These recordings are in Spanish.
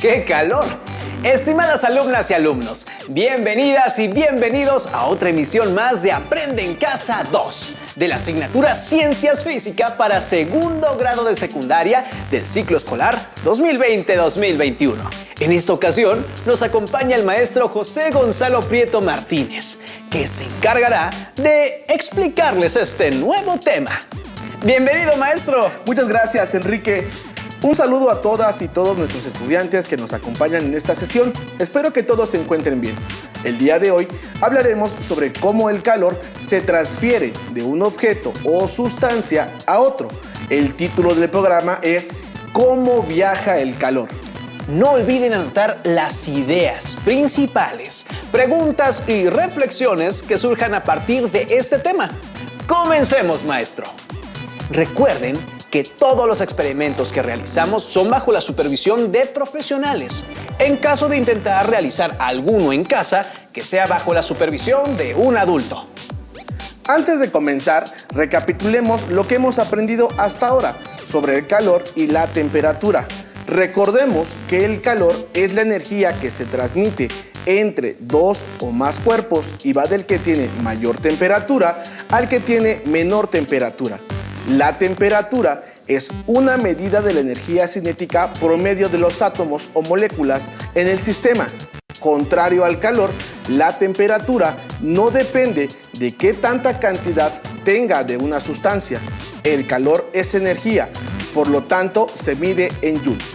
¡Qué calor! Estimadas alumnas y alumnos, bienvenidas y bienvenidos a otra emisión más de Aprende en Casa 2, de la asignatura Ciencias Física para segundo grado de secundaria del ciclo escolar 2020-2021. En esta ocasión nos acompaña el maestro José Gonzalo Prieto Martínez, que se encargará de explicarles este nuevo tema. Bienvenido, maestro. Muchas gracias, Enrique. Un saludo a todas y todos nuestros estudiantes que nos acompañan en esta sesión. Espero que todos se encuentren bien. El día de hoy hablaremos sobre cómo el calor se transfiere de un objeto o sustancia a otro. El título del programa es ¿Cómo viaja el calor? No olviden anotar las ideas principales, preguntas y reflexiones que surjan a partir de este tema. Comencemos, maestro. Recuerden que todos los experimentos que realizamos son bajo la supervisión de profesionales. En caso de intentar realizar alguno en casa, que sea bajo la supervisión de un adulto. Antes de comenzar, recapitulemos lo que hemos aprendido hasta ahora sobre el calor y la temperatura. Recordemos que el calor es la energía que se transmite entre dos o más cuerpos y va del que tiene mayor temperatura al que tiene menor temperatura. La temperatura es una medida de la energía cinética promedio de los átomos o moléculas en el sistema. Contrario al calor, la temperatura no depende de qué tanta cantidad tenga de una sustancia. El calor es energía, por lo tanto se mide en joules.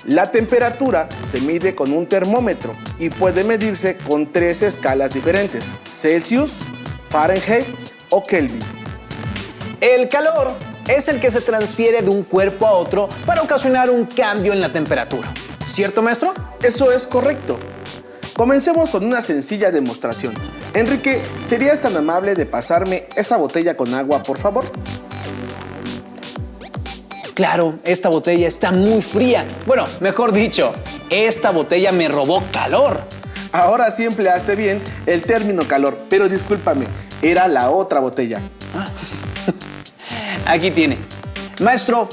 La temperatura se mide con un termómetro y puede medirse con 3 escalas diferentes: Celsius, Fahrenheit o Kelvin. El calor es el que se transfiere de un cuerpo a otro para ocasionar un cambio en la temperatura. ¿Cierto, maestro? Eso es correcto. Comencemos con una sencilla demostración. Enrique, ¿serías tan amable de pasarme esa botella con agua, por favor? Claro, esta botella está muy fría. Bueno, mejor dicho, esta botella me robó calor. Ahora sí empleaste bien el término calor, pero discúlpame, era la otra botella. Aquí tiene. Maestro,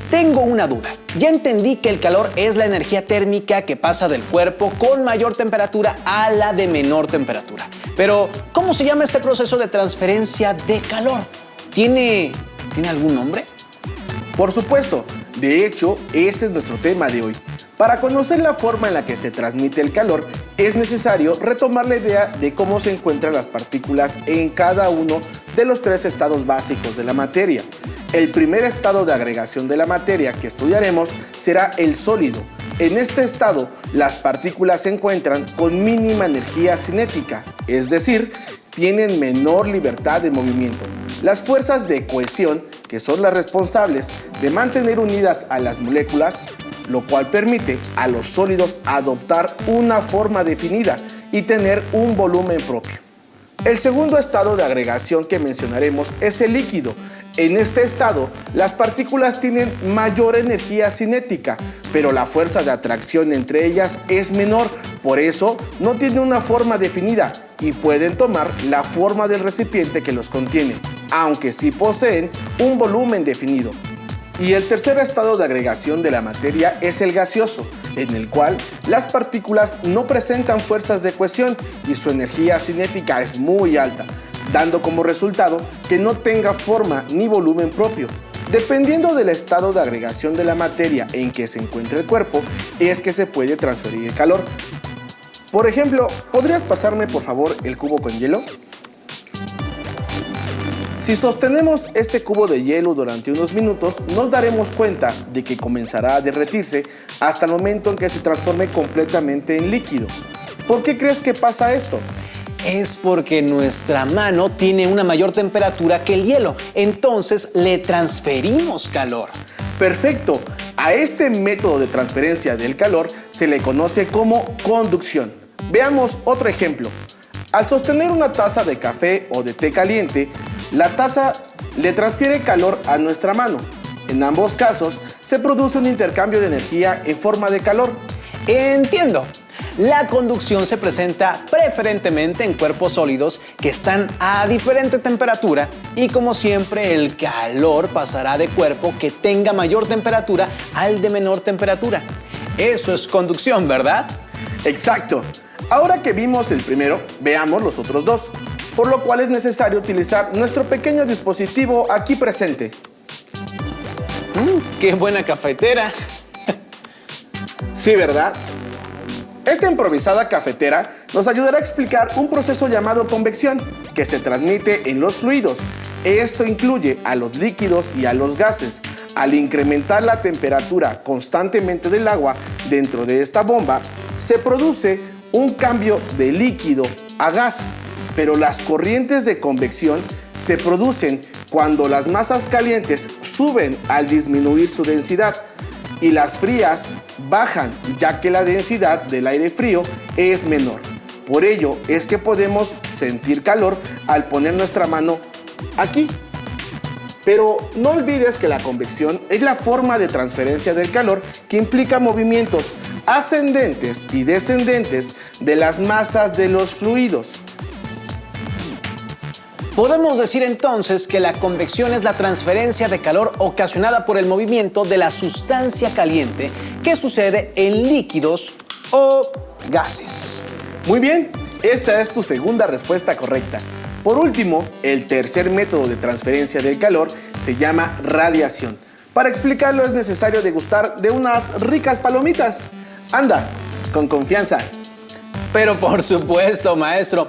tengo una duda. Ya entendí que el calor es la energía térmica que pasa del cuerpo con mayor temperatura a la de menor temperatura. Pero, ¿cómo se llama este proceso de transferencia de calor? ¿Tiene algún nombre? Por supuesto. De hecho, ese es nuestro tema de hoy. Para conocer la forma en la que se transmite el calor, es necesario retomar la idea de cómo se encuentran las partículas en cada uno de los 3 estados básicos de la materia. El primer estado de agregación de la materia que estudiaremos será el sólido. En este estado, las partículas se encuentran con mínima energía cinética, es decir, tienen menor libertad de movimiento. Las fuerzas de cohesión, que son las responsables de mantener unidas a las moléculas, lo cual permite a los sólidos adoptar una forma definida y tener un volumen propio. El segundo estado de agregación que mencionaremos es el líquido. En este estado, las partículas tienen mayor energía cinética, pero la fuerza de atracción entre ellas es menor, por eso no tienen una forma definida y pueden tomar la forma del recipiente que los contiene, aunque sí poseen un volumen definido. Y el tercer estado de agregación de la materia es el gaseoso, en el cual las partículas no presentan fuerzas de cohesión y su energía cinética es muy alta, dando como resultado que no tenga forma ni volumen propio. Dependiendo del estado de agregación de la materia en que se encuentra el cuerpo, es que se puede transferir el calor. Por ejemplo, ¿podrías pasarme por favor el cubo con hielo? Si sostenemos este cubo de hielo durante unos minutos, nos daremos cuenta de que comenzará a derretirse hasta el momento en que se transforme completamente en líquido. ¿Por qué crees que pasa esto? Es porque nuestra mano tiene una mayor temperatura que el hielo, entonces le transferimos calor. Perfecto. A este método de transferencia del calor se le conoce como conducción. Veamos otro ejemplo. Al sostener una taza de café o de té caliente, la taza le transfiere calor a nuestra mano. En ambos casos, se produce un intercambio de energía en forma de calor. Entiendo. La conducción se presenta preferentemente en cuerpos sólidos que están a diferente temperatura y, como siempre, el calor pasará de cuerpo que tenga mayor temperatura al de menor temperatura. Eso es conducción, ¿verdad? Exacto. Ahora que vimos el primero, veamos los otros dos, por lo cual es necesario utilizar nuestro pequeño dispositivo aquí presente. ¡Qué buena cafetera! Sí, ¿verdad? Esta improvisada cafetera nos ayudará a explicar un proceso llamado convección que se transmite en los fluidos. Esto incluye a los líquidos y a los gases. Al incrementar la temperatura constantemente del agua dentro de esta bomba, se produce un cambio de líquido a gas. Pero las corrientes de convección se producen cuando las masas calientes suben al disminuir su densidad y las frías bajan, ya que la densidad del aire frío es menor. Por ello es que podemos sentir calor al poner nuestra mano aquí. Pero no olvides que la convección es la forma de transferencia del calor que implica movimientos ascendentes y descendentes de las masas de los fluidos. Podemos decir entonces que la convección es la transferencia de calor ocasionada por el movimiento de la sustancia caliente que sucede en líquidos o gases. Muy bien, esta es tu segunda respuesta correcta. Por último, el tercer método de transferencia del calor se llama radiación. Para explicarlo es necesario degustar de unas ricas palomitas. Anda, con confianza. Pero por supuesto, maestro.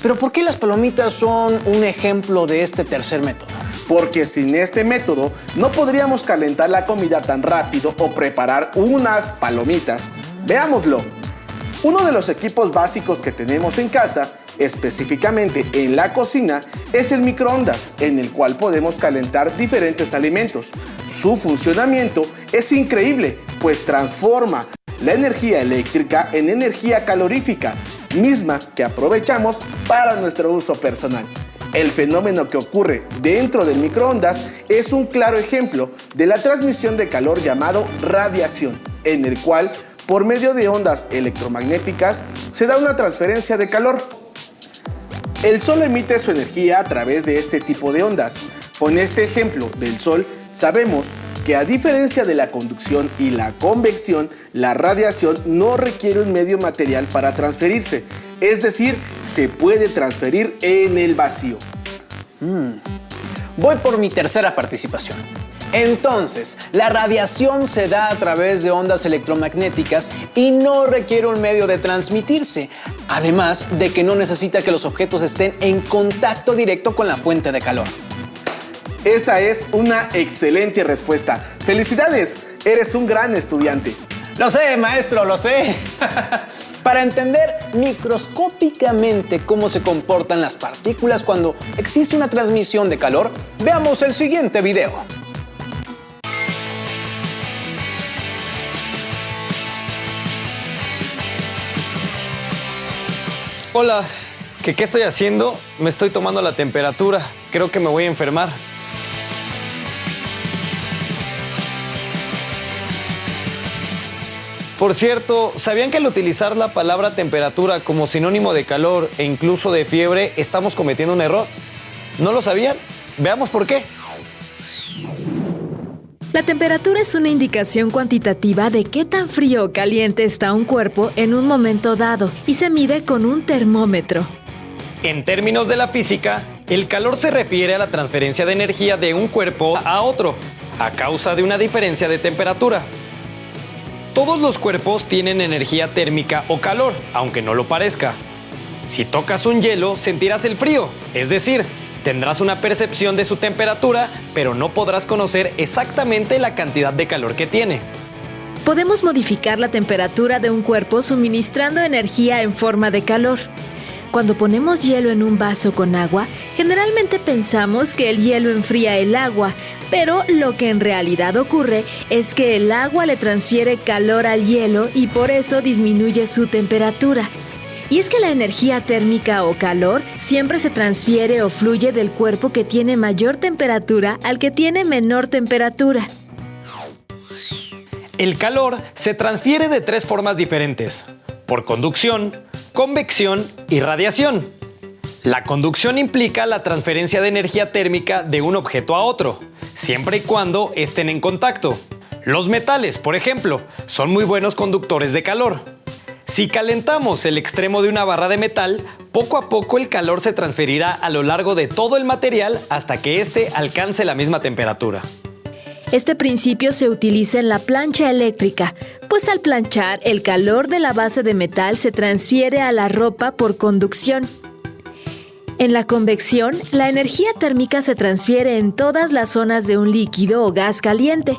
¿Pero por qué las palomitas son un ejemplo de este tercer método? Porque sin este método no podríamos calentar la comida tan rápido o preparar unas palomitas. Veámoslo. Uno de los equipos básicos que tenemos en casa, específicamente en la cocina, es el microondas, en el cual podemos calentar diferentes alimentos. Su funcionamiento es increíble, pues transforma la energía eléctrica en energía calorífica, misma que aprovechamos para nuestro uso personal. El fenómeno que ocurre dentro del microondas es un claro ejemplo de la transmisión de calor llamado radiación, en el cual, por medio de ondas electromagnéticas, se da una transferencia de calor. El Sol emite su energía a través de este tipo de ondas. Con este ejemplo del Sol, sabemos que a diferencia de la conducción y la convección, la radiación no requiere un medio material para transferirse, es decir, se puede transferir en el vacío. Voy por mi tercera participación. Entonces, la radiación se da a través de ondas electromagnéticas y no requiere un medio de transmitirse, además de que no necesita que los objetos estén en contacto directo con la fuente de calor. Esa es una excelente respuesta. ¡Felicidades! Eres un gran estudiante. Lo sé, maestro, lo sé. Para entender microscópicamente cómo se comportan las partículas cuando existe una transmisión de calor, veamos el siguiente video. Hola, ¿qué estoy haciendo? Me estoy tomando la temperatura. Creo que me voy a enfermar. Por cierto, ¿sabían que al utilizar la palabra temperatura como sinónimo de calor e incluso de fiebre, estamos cometiendo un error? ¿No lo sabían? Veamos por qué. La temperatura es una indicación cuantitativa de qué tan frío o caliente está un cuerpo en un momento dado y se mide con un termómetro. En términos de la física, el calor se refiere a la transferencia de energía de un cuerpo a otro, a causa de una diferencia de temperatura. Todos los cuerpos tienen energía térmica o calor, aunque no lo parezca. Si tocas un hielo, sentirás el frío, es decir, tendrás una percepción de su temperatura, pero no podrás conocer exactamente la cantidad de calor que tiene. Podemos modificar la temperatura de un cuerpo suministrando energía en forma de calor. Cuando ponemos hielo en un vaso con agua, generalmente pensamos que el hielo enfría el agua, pero lo que en realidad ocurre es que el agua le transfiere calor al hielo y por eso disminuye su temperatura. Y es que la energía térmica o calor siempre se transfiere o fluye del cuerpo que tiene mayor temperatura al que tiene menor temperatura. El calor se transfiere de tres formas diferentes: por conducción, convección y radiación. La conducción implica la transferencia de energía térmica de un objeto a otro, siempre y cuando estén en contacto. Los metales, por ejemplo, son muy buenos conductores de calor. Si calentamos el extremo de una barra de metal, poco a poco el calor se transferirá a lo largo de todo el material hasta que éste alcance la misma temperatura. Este principio se utiliza en la plancha eléctrica, pues al planchar el calor de la base de metal se transfiere a la ropa por conducción. En la convección, la energía térmica se transfiere en todas las zonas de un líquido o gas caliente.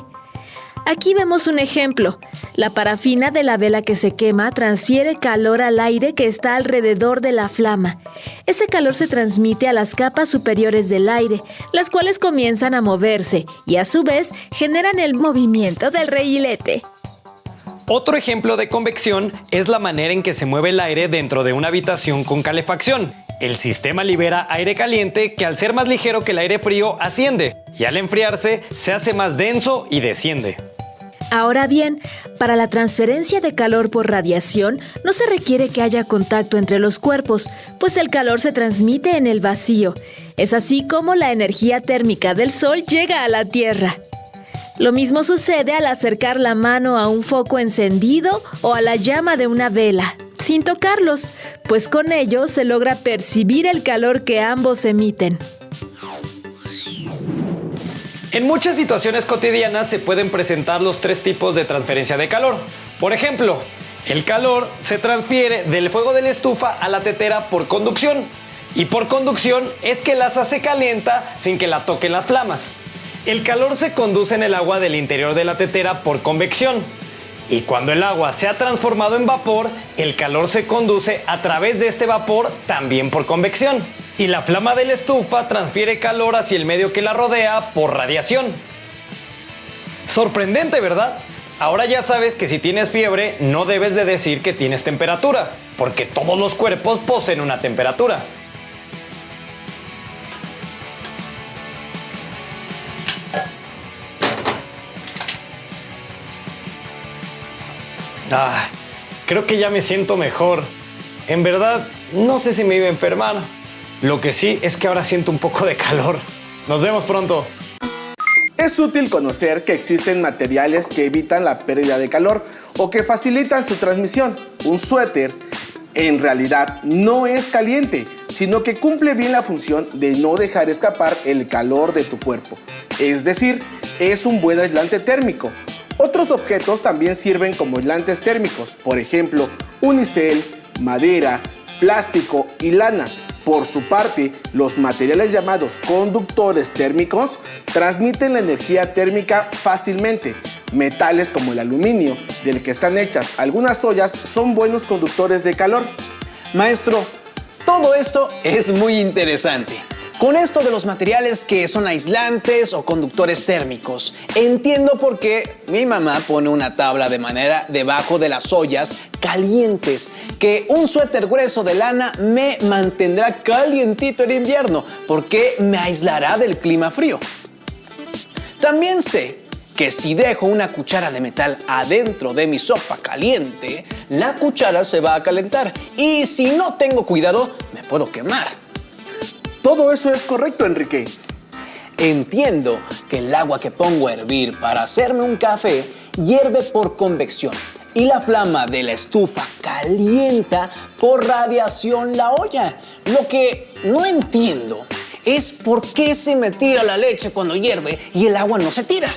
Aquí vemos un ejemplo. La parafina de la vela que se quema transfiere calor al aire que está alrededor de la flama. Ese calor se transmite a las capas superiores del aire, las cuales comienzan a moverse y a su vez generan el movimiento del rehilete. Otro ejemplo de convección es la manera en que se mueve el aire dentro de una habitación con calefacción. El sistema libera aire caliente que al ser más ligero que el aire frío asciende y al enfriarse se hace más denso y desciende. Ahora bien, para la transferencia de calor por radiación no se requiere que haya contacto entre los cuerpos, pues el calor se transmite en el vacío. Es así como la energía térmica del Sol llega a la Tierra. Lo mismo sucede al acercar la mano a un foco encendido o a la llama de una vela, sin tocarlos, pues con ello se logra percibir el calor que ambos emiten. En muchas situaciones cotidianas se pueden presentar los tres tipos de transferencia de calor. Por ejemplo, el calor se transfiere del fuego de la estufa a la tetera por conducción. Y por conducción es que el asa se calienta sin que la toquen las flamas. El calor se conduce en el agua del interior de la tetera por convección. Y cuando el agua se ha transformado en vapor, el calor se conduce a través de este vapor también por convección. Y la flama de la estufa transfiere calor hacia el medio que la rodea por radiación. Sorprendente, ¿verdad? Ahora ya sabes que si tienes fiebre no debes de decir que tienes temperatura, porque todos los cuerpos poseen una temperatura. Creo que ya me siento mejor. En verdad, no sé si me iba a enfermar. Lo que sí es que ahora siento un poco de calor. Nos vemos pronto. Es útil conocer que existen materiales que evitan la pérdida de calor o que facilitan su transmisión. Un suéter en realidad no es caliente, sino que cumple bien la función de no dejar escapar el calor de tu cuerpo. Es decir, es un buen aislante térmico. Otros objetos también sirven como aislantes térmicos, por ejemplo, unicel, madera, plástico y lana. Por su parte, los materiales llamados conductores térmicos transmiten la energía térmica fácilmente. Metales como el aluminio, del que están hechas algunas ollas, son buenos conductores de calor. Maestro, todo esto es muy interesante. Con esto de los materiales que son aislantes o conductores térmicos, entiendo por qué mi mamá pone una tabla de madera debajo de las ollas calientes, que un suéter grueso de lana me mantendrá calientito en invierno, porque me aislará del clima frío. También sé que si dejo una cuchara de metal adentro de mi sopa caliente, la cuchara se va a calentar y si no tengo cuidado, me puedo quemar. Todo eso es correcto, Enrique. Entiendo que el agua que pongo a hervir para hacerme un café hierve por convección y la flama de la estufa calienta por radiación la olla. Lo que no entiendo es por qué se me tira la leche cuando hierve y el agua no se tira.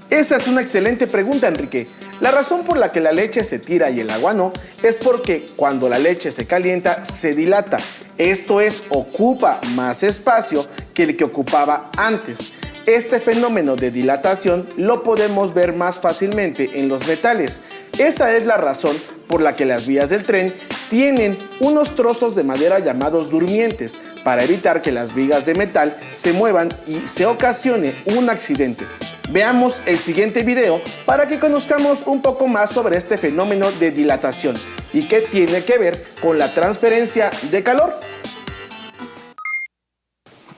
Esa es una excelente pregunta, Enrique. La razón por la que la leche se tira y el agua no es porque cuando la leche se calienta se dilata. Esto es, ocupa más espacio que el que ocupaba antes. Este fenómeno de dilatación lo podemos ver más fácilmente en los metales. Esa es la razón por la que las vías del tren tienen unos trozos de madera llamados durmientes, para evitar que las vigas de metal se muevan y se ocasione un accidente. Veamos el siguiente video para que conozcamos un poco más sobre este fenómeno de dilatación y qué tiene que ver con la transferencia de calor.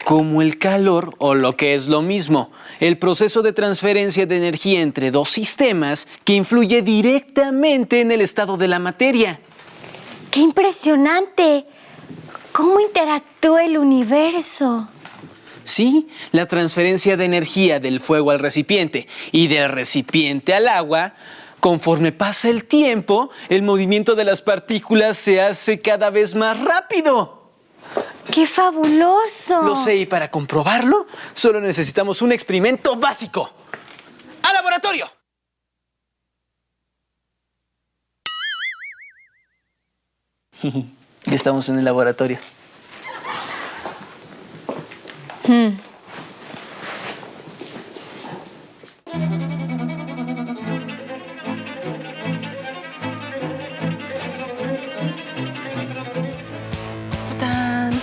Como el calor, o lo que es lo mismo, el proceso de transferencia de energía entre dos sistemas que influye directamente en el estado de la materia. ¡Qué impresionante! ¿Cómo interactúa el universo? Sí, la transferencia de energía del fuego al recipiente y del recipiente al agua. Conforme pasa el tiempo, el movimiento de las partículas se hace cada vez más rápido. ¡Qué fabuloso! Lo sé, y para comprobarlo, solo necesitamos un experimento básico. ¡Al laboratorio! Ya estamos en el laboratorio. ¡Tatán!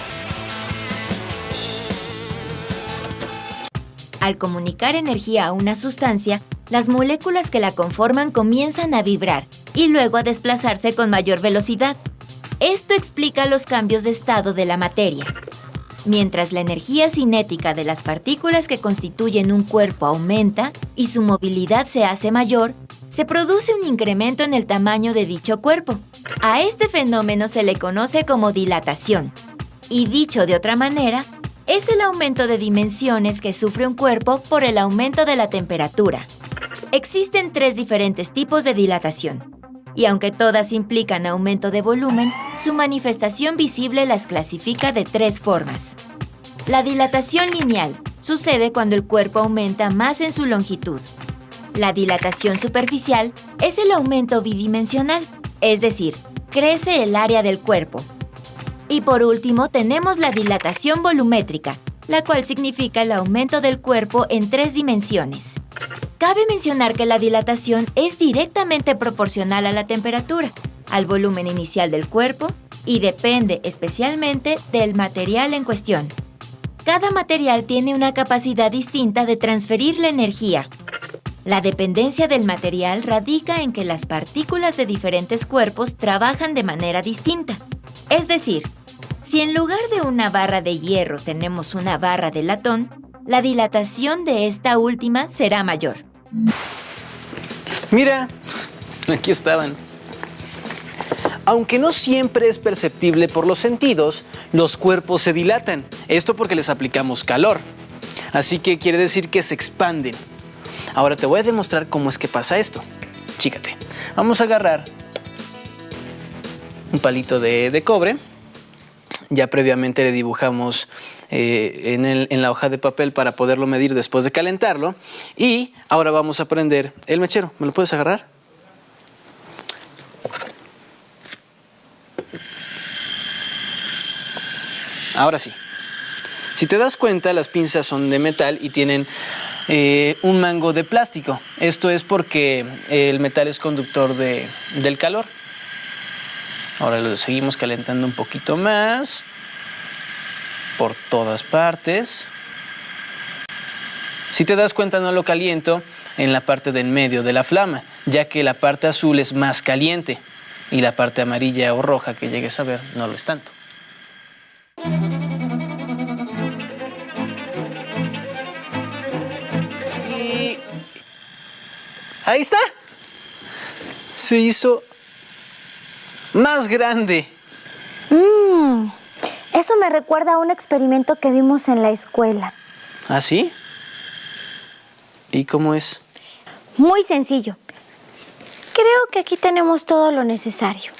Al comunicar energía a una sustancia, las moléculas que la conforman comienzan a vibrar y luego a desplazarse con mayor velocidad. Esto explica los cambios de estado de la materia. Mientras la energía cinética de las partículas que constituyen un cuerpo aumenta y su movilidad se hace mayor, se produce un incremento en el tamaño de dicho cuerpo. A este fenómeno se le conoce como dilatación. Y dicho de otra manera, es el aumento de dimensiones que sufre un cuerpo por el aumento de la temperatura. Existen 3 diferentes tipos de dilatación. Y aunque todas implican aumento de volumen, su manifestación visible las clasifica de 3 formas. La dilatación lineal sucede cuando el cuerpo aumenta más en su longitud. La dilatación superficial es el aumento bidimensional, es decir, crece el área del cuerpo. Y por último tenemos la dilatación volumétrica, la cual significa el aumento del cuerpo en 3 dimensiones. Cabe mencionar que la dilatación es directamente proporcional a la temperatura, al volumen inicial del cuerpo y depende especialmente del material en cuestión. Cada material tiene una capacidad distinta de transferir la energía. La dependencia del material radica en que las partículas de diferentes cuerpos trabajan de manera distinta. Es decir, si en lugar de una barra de hierro tenemos una barra de latón, la dilatación de esta última será mayor. Mira, aquí estaban. Aunque no siempre es perceptible por los sentidos, los cuerpos se dilatan. Esto porque les aplicamos calor. Así que quiere decir que se expanden. Ahora te voy a demostrar cómo es que pasa esto. Chícate. Vamos a agarrar un palito de cobre. Ya previamente le dibujamos en la hoja de papel para poderlo medir después de calentarlo. Y ahora vamos a prender el mechero. ¿Me lo puedes agarrar? Ahora sí. Si te das cuenta, las pinzas son de metal y tienen un mango de plástico. Esto es porque el metal es conductor del calor. Ahora lo seguimos calentando un poquito más, por todas partes. Si te das cuenta, no lo caliento en la parte de en medio de la flama, ya que la parte azul es más caliente y la parte amarilla o roja que llegues a ver no lo es tanto. Y ahí está. Se hizo más grande. Eso me recuerda a un experimento que vimos en la escuela. ¿Ah, sí? ¿Y cómo es? Muy sencillo. Creo que aquí tenemos todo lo necesario.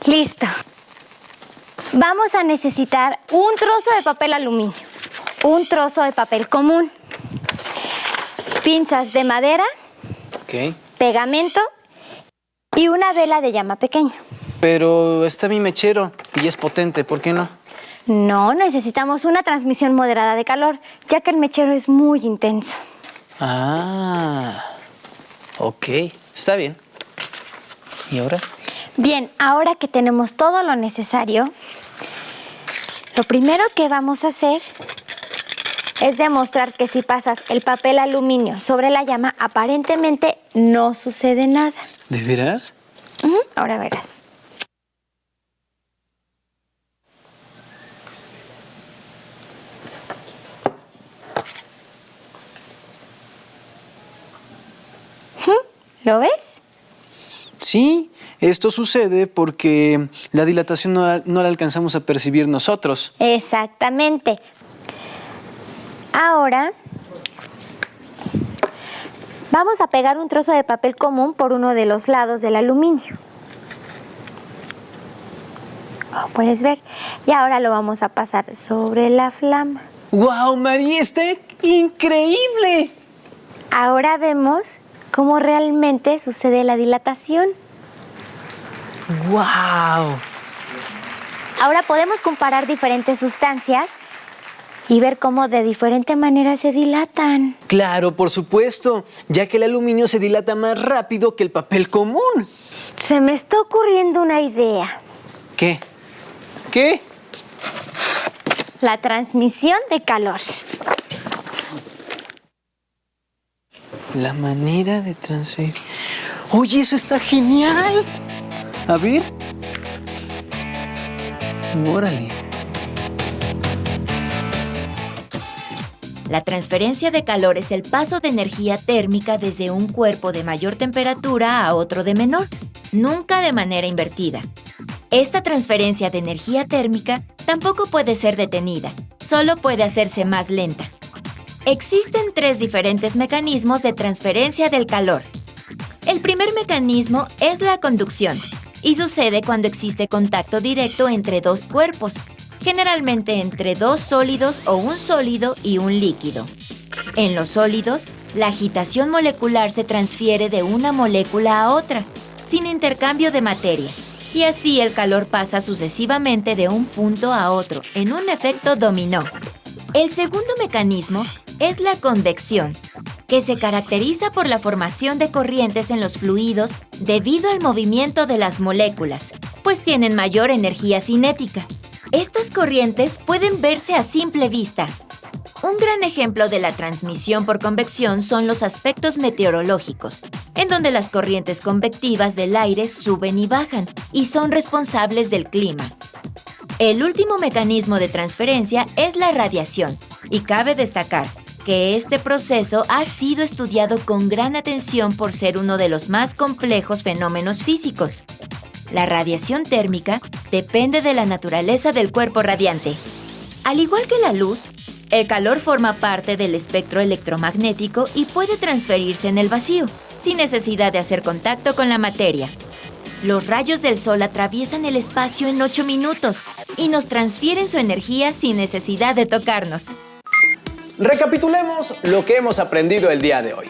Listo. Vamos a necesitar un trozo de papel aluminio, un trozo de papel común, pinzas de madera, pegamento y una vela de llama pequeña. Pero está mi mechero y es potente, ¿por qué no? No, necesitamos una transmisión moderada de calor, ya que el mechero es muy intenso. Ah, ok, está bien. ¿Y ahora? Bien, ahora que tenemos todo lo necesario, lo primero que vamos a hacer es demostrar que si pasas el papel aluminio sobre la llama, aparentemente no sucede nada. ¿De veras? Ahora verás. ¿Lo ves? Sí, esto sucede porque la dilatación no la alcanzamos a percibir nosotros. Exactamente. Ahora vamos a pegar un trozo de papel común por uno de los lados del aluminio. Como puedes ver. Y ahora lo vamos a pasar sobre la flama. ¡Guau, María! ¡Está increíble! Ahora vemos cómo realmente sucede la dilatación. ¡Guau! Ahora podemos comparar diferentes sustancias y ver cómo de diferente manera se dilatan. Claro, por supuesto, ya que el aluminio se dilata más rápido que el papel común. Se me está ocurriendo una idea. ¿Qué? ¿Qué? La transmisión de calor. La manera de transferir... ¡Oye, eso está genial! A ver. Órale. La transferencia de calor es el paso de energía térmica desde un cuerpo de mayor temperatura a otro de menor, nunca de manera invertida. Esta transferencia de energía térmica tampoco puede ser detenida, solo puede hacerse más lenta. Existen 3 diferentes mecanismos de transferencia del calor. El primer mecanismo es la conducción y sucede cuando existe contacto directo entre 2 cuerpos, generalmente entre 2 sólidos o un sólido y un líquido. En los sólidos, la agitación molecular se transfiere de una molécula a otra, sin intercambio de materia, y así el calor pasa sucesivamente de un punto a otro en un efecto dominó. El segundo mecanismo es la convección, que se caracteriza por la formación de corrientes en los fluidos debido al movimiento de las moléculas, pues tienen mayor energía cinética. Estas corrientes pueden verse a simple vista. Un gran ejemplo de la transmisión por convección son los aspectos meteorológicos, en donde las corrientes convectivas del aire suben y bajan y son responsables del clima. El último mecanismo de transferencia es la radiación, y cabe destacar que este proceso ha sido estudiado con gran atención por ser uno de los más complejos fenómenos físicos. La radiación térmica depende de la naturaleza del cuerpo radiante. Al igual que la luz, el calor forma parte del espectro electromagnético y puede transferirse en el vacío, sin necesidad de hacer contacto con la materia. Los rayos del sol atraviesan el espacio en 8 minutos y nos transfieren su energía sin necesidad de tocarnos. Recapitulemos lo que hemos aprendido el día de hoy.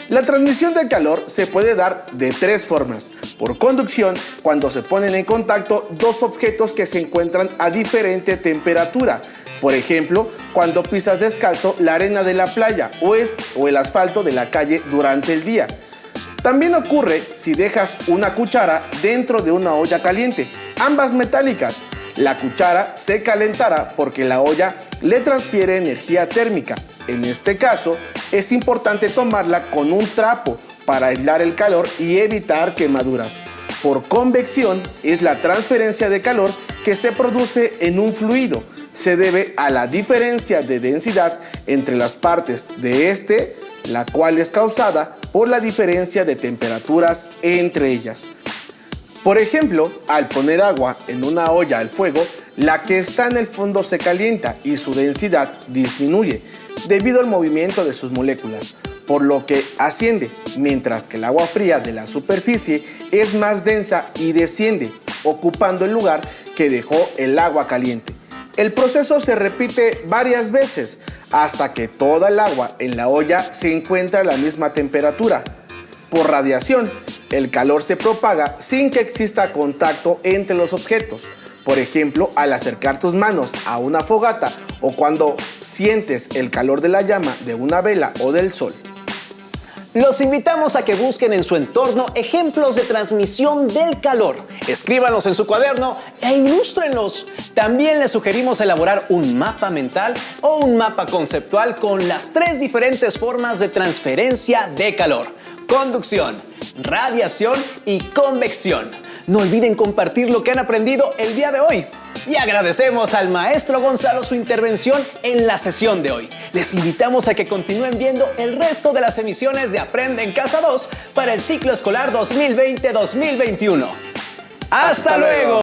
La transmisión del calor se puede dar de 3 formas. Por conducción, cuando se ponen en contacto 2 objetos que se encuentran a diferente temperatura. Por ejemplo, cuando pisas descalzo la arena de la playa o el asfalto de la calle durante el día. También ocurre si dejas una cuchara dentro de una olla caliente, ambas metálicas. La cuchara se calentará porque la olla le transfiere energía térmica. En este caso, es importante tomarla con un trapo para aislar el calor y evitar quemaduras. Por convección es la transferencia de calor que se produce en un fluido. Se debe a la diferencia de densidad entre las partes de este, la cual es causada por la diferencia de temperaturas entre ellas. Por ejemplo, al poner agua en una olla al fuego, la que está en el fondo se calienta y su densidad disminuye debido al movimiento de sus moléculas, por lo que asciende, mientras que el agua fría de la superficie es más densa y desciende, ocupando el lugar que dejó el agua caliente. El proceso se repite varias veces hasta que toda el agua en la olla se encuentra a la misma temperatura. Por radiación, el calor se propaga sin que exista contacto entre los objetos. Por ejemplo, al acercar tus manos a una fogata o cuando sientes el calor de la llama de una vela o del sol. Los invitamos a que busquen en su entorno ejemplos de transmisión del calor. Escríbanos en su cuaderno e ilústrenlos. También les sugerimos elaborar un mapa mental o un mapa conceptual con las 3 diferentes formas de transferencia de calor: conducción, radiación y convección. No olviden compartir lo que han aprendido el día de hoy. Y agradecemos al maestro Gonzalo su intervención en la sesión de hoy. Les invitamos a que continúen viendo el resto de las emisiones de Aprende en Casa 2 para el ciclo escolar 2020-2021. ¡Hasta luego!